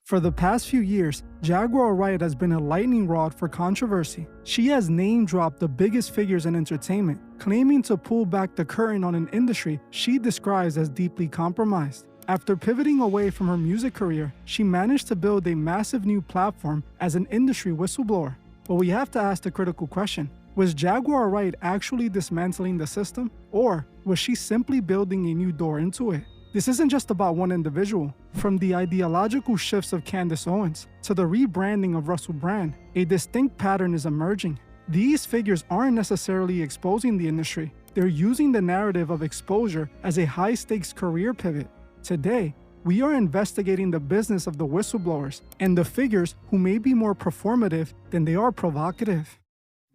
For the past few years, Jaguar Wright has been a lightning rod for controversy. She has name-dropped the biggest figures in entertainment, claiming to pull back the curtain on an industry she describes as deeply compromised. After pivoting away from her music career, she managed to build a massive new platform as an industry whistleblower. But we have to ask the critical question: was Jaguar Wright actually dismantling the system, or was she simply building a new door into it? This isn't just about one individual. From the ideological shifts of Candace Owens to the rebranding of Russell Brand, a distinct pattern is emerging. These figures aren't necessarily exposing the industry. They're using the narrative of exposure as a high-stakes career pivot. Today, we are investigating the business of the whistleblowers and the figures who may be more performative than they are provocative.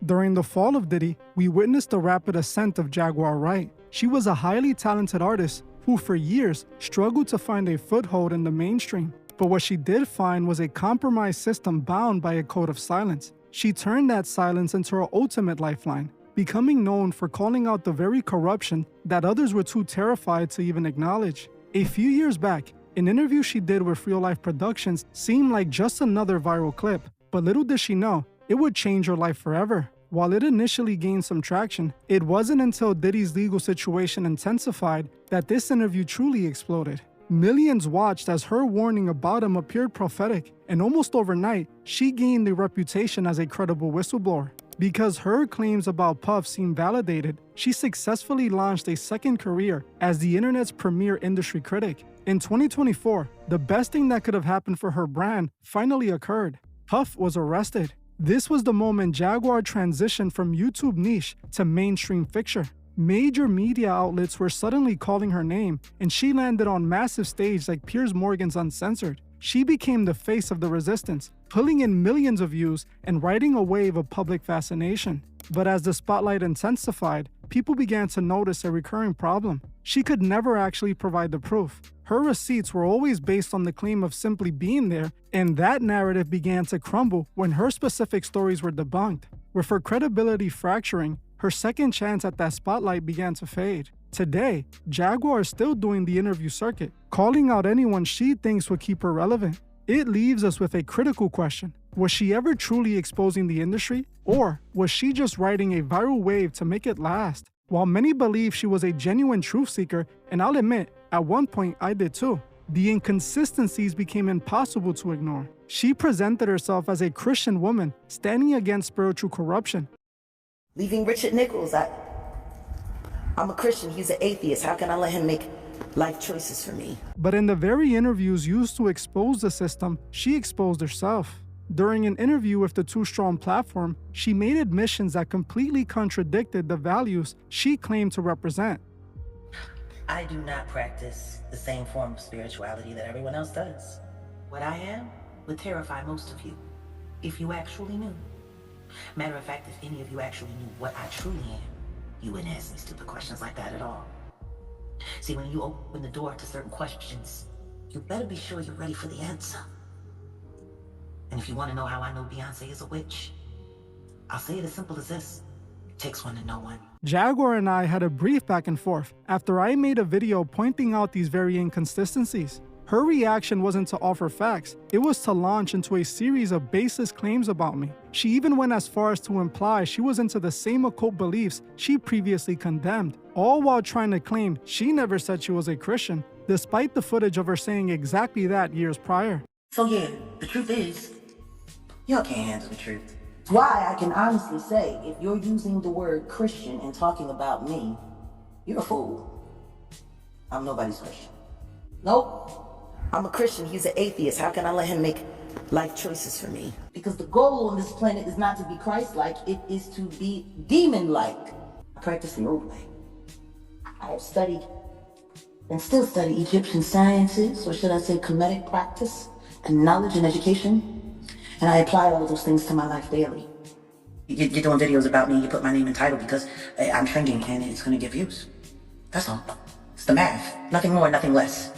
During the fall of Diddy, we witnessed the rapid ascent of Jaguar Wright. She was a highly talented artist who for years struggled to find a foothold in the mainstream. But what she did find was a compromised system bound by a code of silence. She turned that silence into her ultimate lifeline, becoming known for calling out the very corruption that others were too terrified to even acknowledge. A few years back, an interview she did with Real Life Productions seemed like just another viral clip, but little did she know, it would change her life forever. While it initially gained some traction, it wasn't until Diddy's legal situation intensified that this interview truly exploded. Millions watched as her warning about him appeared prophetic, and almost overnight, she gained a reputation as a credible whistleblower. Because her claims about Puff seemed validated, she successfully launched a second career as the internet's premier industry critic. In 2024, the best thing that could have happened for her brand finally occurred. Puff was arrested. This was the moment Jaguar transitioned from YouTube niche to mainstream fixture. Major media outlets were suddenly calling her name, and she landed on massive stage like Piers Morgan's Uncensored. She became the face of the resistance, pulling in millions of views and riding a wave of public fascination. But as the spotlight intensified, people began to notice a recurring problem. She could never actually provide the proof. Her receipts were always based on the claim of simply being there, and that narrative began to crumble when her specific stories were debunked. With her credibility fracturing, her second chance at that spotlight began to fade. Today, Jaguar is still doing the interview circuit, calling out anyone she thinks would keep her relevant. It leaves us with a critical question. Was she ever truly exposing the industry, or was she just riding a viral wave to make it last? While many believe she was a genuine truth seeker, and I'll admit, at one point I did too, the inconsistencies became impossible to ignore. She presented herself as a Christian woman, standing against spiritual corruption. Leaving Richard Nichols, I'm a Christian, he's an atheist. How can I let him make life choices for me? But in the very interviews used to expose the system, she exposed herself. During an interview with the Too Strong platform, she made admissions that completely contradicted the values she claimed to represent. I do not practice the same form of spirituality that everyone else does. What I am would terrify most of you, if you actually knew. Matter of fact, if any of you actually knew what I truly am, you wouldn't ask me stupid questions like that at all. See, when you open the door to certain questions, you better be sure you're ready for the answer. And if you want to know how I know Beyonce is a witch, I'll say it as simple as this. It takes one to know one. Jaguar and I had a brief back and forth after I made a video pointing out these very inconsistencies. Her reaction wasn't to offer facts, it was to launch into a series of baseless claims about me. She even went as far as to imply she was into the same occult beliefs she previously condemned, all while trying to claim she never said she was a Christian, despite the footage of her saying exactly that years prior. So yeah, the truth is, y'all can't handle the truth. It's why I can honestly say, if you're using the word Christian and talking about me, you're a fool. I'm nobody's Christian. Nope. I'm a Christian, he's an atheist. How can I let him make life choices for me? Because the goal on this planet is not to be Christ-like, it is to be demon-like. I practice the old way. I have studied and still study Egyptian sciences, or should I say Kemetic practice, and knowledge and education. And I apply all of those things to my life daily. You're doing videos about me, you put my name and title because I'm trending and it's gonna get views. That's all. It's the math. Nothing more, nothing less.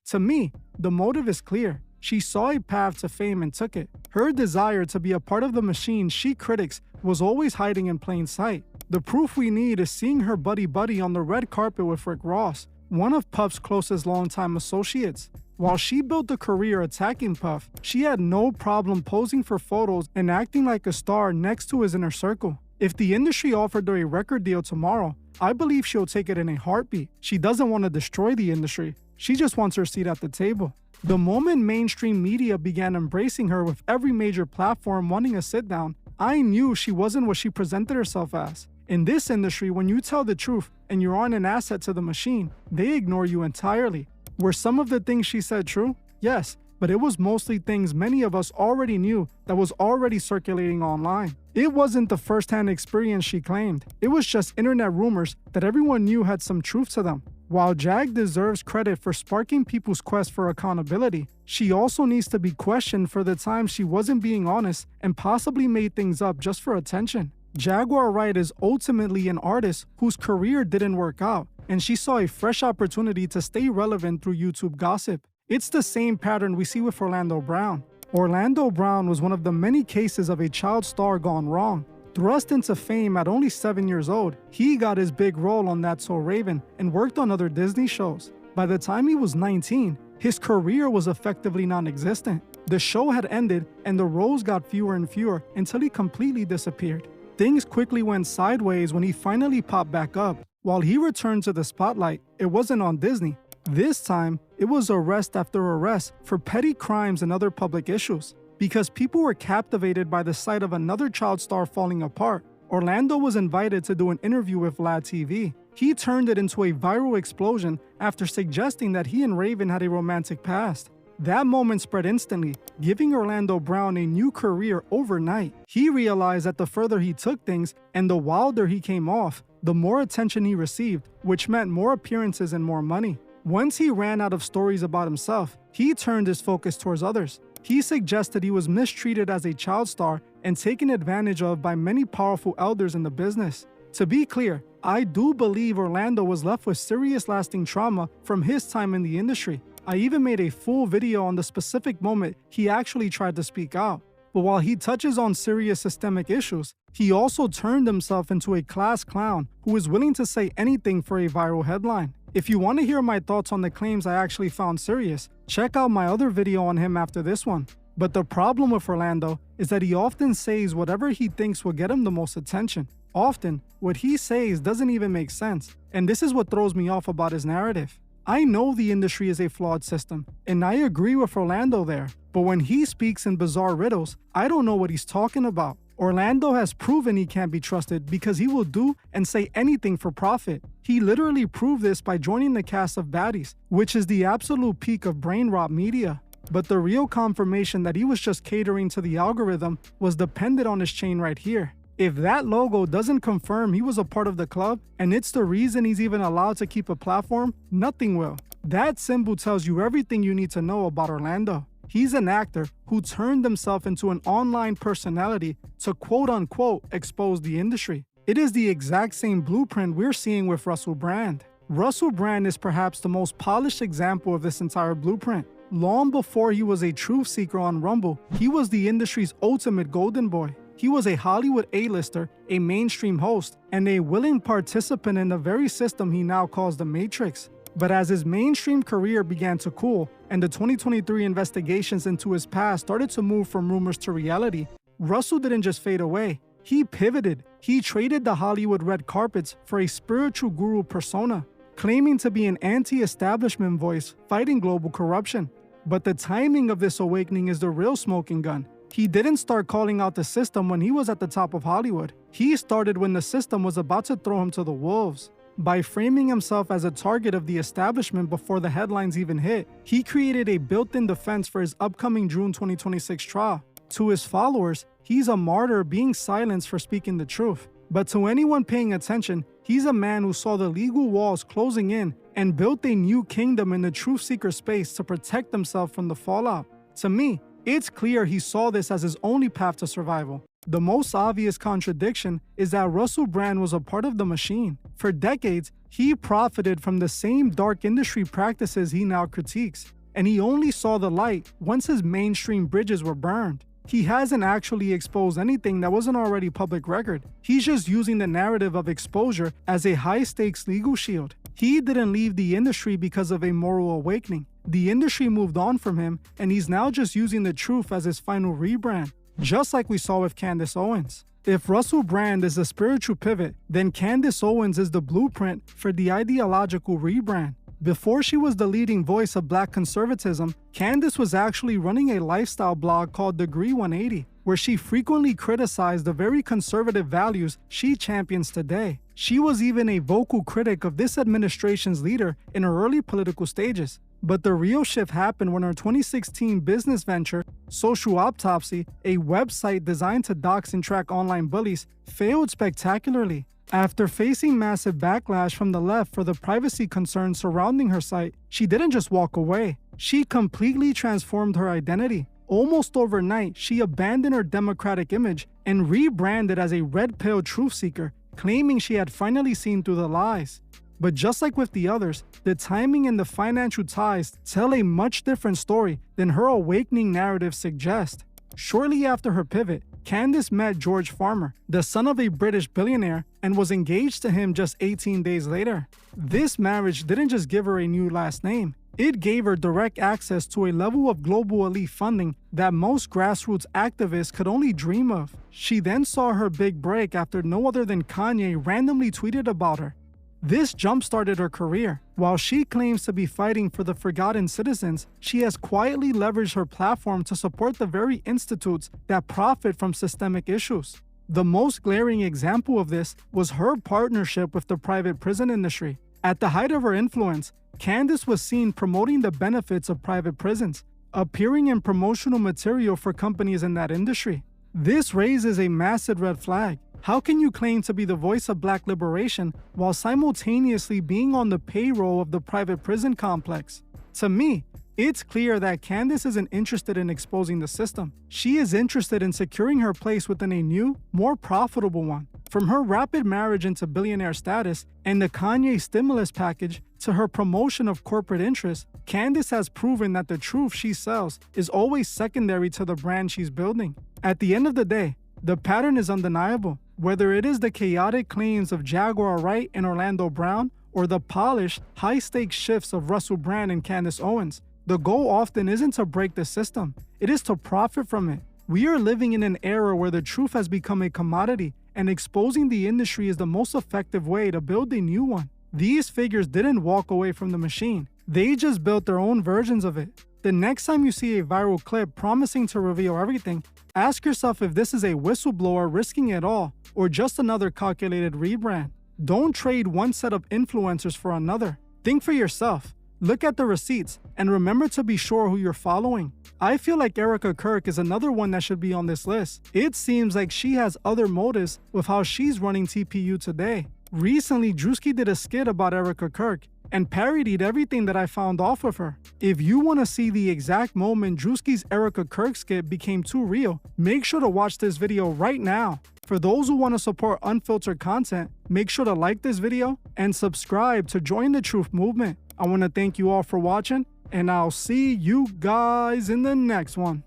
To me, the motive is clear. She saw a path to fame and took it. Her desire to be a part of the machine she critiques was always hiding in plain sight. The proof we need is seeing her buddy on the red carpet with Rick Ross, one of Puff's closest longtime associates. While she built a career attacking Puff, she had no problem posing for photos and acting like a star next to his inner circle. If the industry offered her a record deal tomorrow, I believe she'll take it in a heartbeat. She doesn't want to destroy the industry. She just wants her seat at the table. The moment mainstream media began embracing her with every major platform wanting a sit down, I knew she wasn't what she presented herself as. In this industry, when you tell the truth and you're on an asset to the machine, they ignore you entirely. Were some of the things she said true? Yes, but it was mostly things many of us already knew that was already circulating online. It wasn't the first-hand experience she claimed. It was just internet rumors that everyone knew had some truth to them. While Jag deserves credit for sparking people's quest for accountability, she also needs to be questioned for the times she wasn't being honest and possibly made things up just for attention. Jaguar Wright is ultimately an artist whose career didn't work out, and she saw a fresh opportunity to stay relevant through YouTube gossip. It's the same pattern we see with Orlando Brown. Orlando Brown was one of the many cases of a child star gone wrong. Thrust into fame at only 7 years old, he got his big role on That's So Raven and worked on other Disney shows. By the time he was 19, his career was effectively non-existent. The show had ended and the roles got fewer and fewer until he completely disappeared. Things quickly went sideways when he finally popped back up. While he returned to the spotlight, it wasn't on Disney. This time, it was arrest after arrest for petty crimes and other public issues. Because people were captivated by the sight of another child star falling apart, Orlando was invited to do an interview with Vlad TV. He turned it into a viral explosion after suggesting that he and Raven had a romantic past. That moment spread instantly, giving Orlando Brown a new career overnight. He realized that the further he took things and the wilder he came off, the more attention he received, which meant more appearances and more money. Once he ran out of stories about himself, he turned his focus towards others. He suggested he was mistreated as a child star and taken advantage of by many powerful elders in the business. To be clear, I do believe Orlando was left with serious lasting trauma from his time in the industry. I even made a full video on the specific moment he actually tried to speak out. But while he touches on serious systemic issues, he also turned himself into a class clown who is willing to say anything for a viral headline. If you want to hear my thoughts on the claims I actually found serious, check out my other video on him after this one. But the problem with Orlando is that he often says whatever he thinks will get him the most attention. Often, what he says doesn't even make sense, and this is what throws me off about his narrative. I know the industry is a flawed system, and I agree with Orlando there, but when he speaks in bizarre riddles, I don't know what he's talking about. Orlando has proven he can't be trusted because he will do and say anything for profit. He literally proved this by joining the cast of Baddies, which is the absolute peak of brain rot media. But the real confirmation that he was just catering to the algorithm was dependent on his chain right here. If that logo doesn't confirm he was a part of the club, and it's the reason he's even allowed to keep a platform, nothing will. That symbol tells you everything you need to know about Orlando. He's an actor who turned himself into an online personality to quote-unquote expose the industry. It is the exact same blueprint we're seeing with Russell Brand. Russell Brand is perhaps the most polished example of this entire blueprint. Long before he was a truth seeker on Rumble, he was the industry's ultimate golden boy. He was a Hollywood A-lister, a mainstream host, and a willing participant in the very system he now calls the Matrix. But as his mainstream career began to cool, and the 2023 investigations into his past started to move from rumors to reality, Russell didn't just fade away. He pivoted. He traded the Hollywood red carpets for a spiritual guru persona, claiming to be an anti-establishment voice fighting global corruption. But the timing of this awakening is the real smoking gun. He didn't start calling out the system when he was at the top of Hollywood. He started when the system was about to throw him to the wolves. By framing himself as a target of the establishment before the headlines even hit, he created a built-in defense for his upcoming June 2026 trial. To his followers, he's a martyr being silenced for speaking the truth. But to anyone paying attention, he's a man who saw the legal walls closing in and built a new kingdom in the truth seeker space to protect himself from the fallout. To me, it's clear he saw this as his only path to survival. The most obvious contradiction is that Russell Brand was a part of the machine. For decades, he profited from the same dark industry practices he now critiques, and he only saw the light once his mainstream bridges were burned. He hasn't actually exposed anything that wasn't already public record. He's just using the narrative of exposure as a high-stakes legal shield. He didn't leave the industry because of a moral awakening. The industry moved on from him, and he's now just using the truth as his final rebrand, just like we saw with Candace Owens. If Russell Brand is the spiritual pivot, then Candace Owens is the blueprint for the ideological rebrand. Before she was the leading voice of black conservatism, Candace was actually running a lifestyle blog called Degree 180, where she frequently criticized the very conservative values she champions today. She was even a vocal critic of this administration's leader in her early political stages. But the real shift happened when her 2016 business venture, Social Autopsy, a website designed to dox and track online bullies, failed spectacularly. After facing massive backlash from the left for the privacy concerns surrounding her site, she didn't just walk away. She completely transformed her identity. Almost overnight, she abandoned her democratic image and rebranded as a red-pill truth seeker, claiming she had finally seen through the lies. But just like with the others, the timing and the financial ties tell a much different story than her awakening narrative suggests. Shortly after her pivot, Candace met George Farmer, the son of a British billionaire, and was engaged to him just 18 days later. This marriage didn't just give her a new last name, it gave her direct access to a level of global elite funding that most grassroots activists could only dream of. She then saw her big break after no other than Kanye randomly tweeted about her. This jump-started her career. While she claims to be fighting for the forgotten citizens, she has quietly leveraged her platform to support the very institutes that profit from systemic issues. The most glaring example of this was her partnership with the private prison industry. At the height of her influence, Candace was seen promoting the benefits of private prisons, appearing in promotional material for companies in that industry. This raises a massive red flag. How can you claim to be the voice of black liberation while simultaneously being on the payroll of the private prison complex? To me, it's clear that Candace isn't interested in exposing the system. She is interested in securing her place within a new, more profitable one. From her rapid marriage into billionaire status and the Kanye stimulus package to her promotion of corporate interests, Candace has proven that the truth she sells is always secondary to the brand she's building. At the end of the day, the pattern is undeniable. Whether it is the chaotic claims of Jaguar Wright and Orlando Brown, or the polished, high-stakes shifts of Russell Brand and Candace Owens, the goal often isn't to break the system, it is to profit from it. We are living in an era where the truth has become a commodity, and exposing the industry is the most effective way to build a new one. These figures didn't walk away from the machine, they just built their own versions of it. The next time you see a viral clip promising to reveal everything, ask yourself if this is a whistleblower risking it all, or just another calculated rebrand. Don't trade one set of influencers for another. Think for yourself, look at the receipts, and remember to be sure who you're following. I feel like Erika Kirk is another one that should be on this list. It seems like she has other motives with how she's running TPU today. Recently, Drewski did a skit about Erika Kirk and parodied everything that I found off of her. If you want to see the exact moment Drewski's Erika Kirk skit became too real, make sure to watch this video right now. For those who want to support unfiltered content, make sure to like this video and subscribe to join the truth movement. I want to thank you all for watching, and I'll see you guys in the next one.